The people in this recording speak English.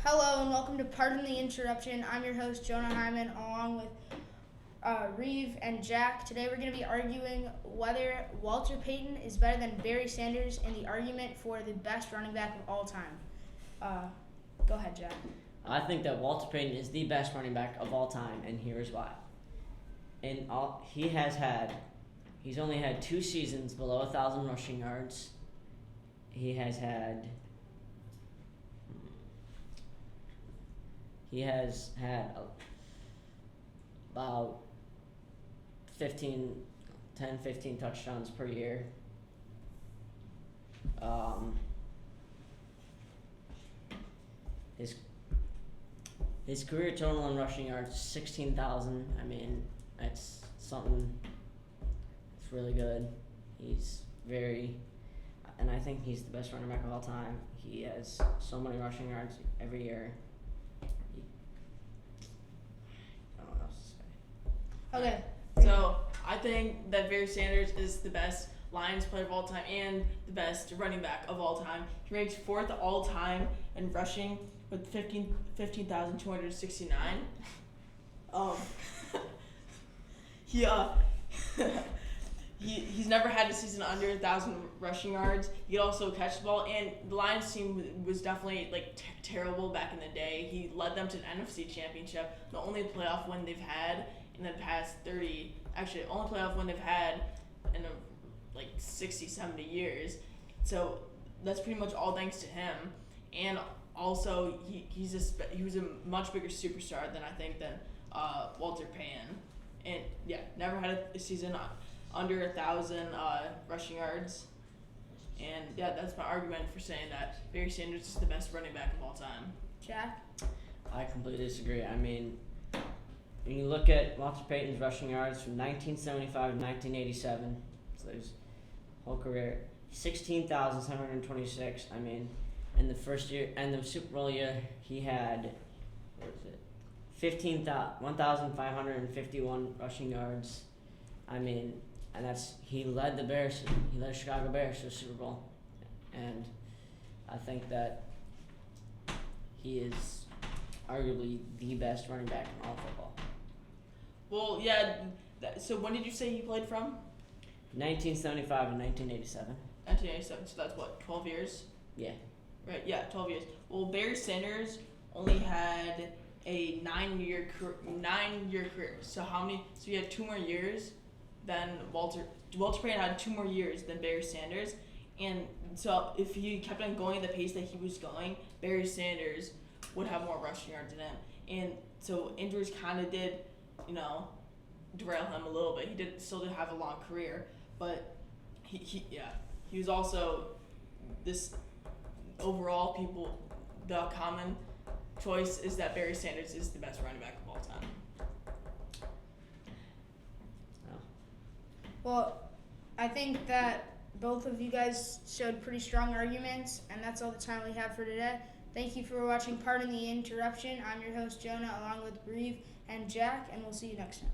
Hello and welcome to Pardon the Interruption. I'm your host, Jonah Hyman, along with Reeve and Jack. Today we're going to be arguing whether Walter Payton is better than Barry Sanders in the argument for the best running back of all time. Go ahead, Jack. I think that Walter Payton is the best running back of all time, and here's why. He's only had 2 seasons below 1,000 rushing yards. He has had about 15 touchdowns per year. His career total in rushing yards is 16,000. I mean, that's something. It's really good. And I think he's the best running back of all time. He has so many rushing yards every year. I don't know what else to say. Okay. So I think that Barry Sanders is the best Lions player of all time and the best running back of all time. He ranks 4th all time in rushing with 15,269. He's never had a season under 1,000 rushing yards. He could also catch the ball, and the Lions team was definitely terrible back in the day. He led them to the NFC Championship, the only playoff win they've had in the past 30. Actually, only playoff win they've had in 60, 70 years. So that's pretty much all thanks to him. And also, he was a much bigger superstar than Walter Payton. And yeah, never had a season under 1,000 rushing yards. And yeah, that's my argument for saying that Barry Sanders is the best running back of all time. Jack? I completely disagree. I mean, when you look at Walter Payton's rushing yards from 1975 to 1987, so his whole career, 16,726. I mean, in the first year and the Super Bowl year, he had 1,551 rushing yards. I mean, and he led the Chicago Bears to the Super Bowl, and I think that he is arguably the best running back in all football. Well, yeah. So when did you say he played from? 1975 and 1987. 1987. So that's what, 12 years? Yeah. Right. Yeah, 12 years. Well, Barry Sanders only had a 9-year career. So how many? So he had 2 more years than Walter Payton had 2 more years than Barry Sanders, and so if he kept on going at the pace that he was going, Barry Sanders would have more rushing yards than him. And so injuries kind of did, derail him a little bit. He still did have a long career, but he was also this overall the common choice is that Barry Sanders is the best running back of all time. Well, I think that both of you guys showed pretty strong arguments, and that's all the time we have for today. Thank you for watching Pardon the Interruption. I'm your host, Jonah, along with Reeve and Jack, and we'll see you next time.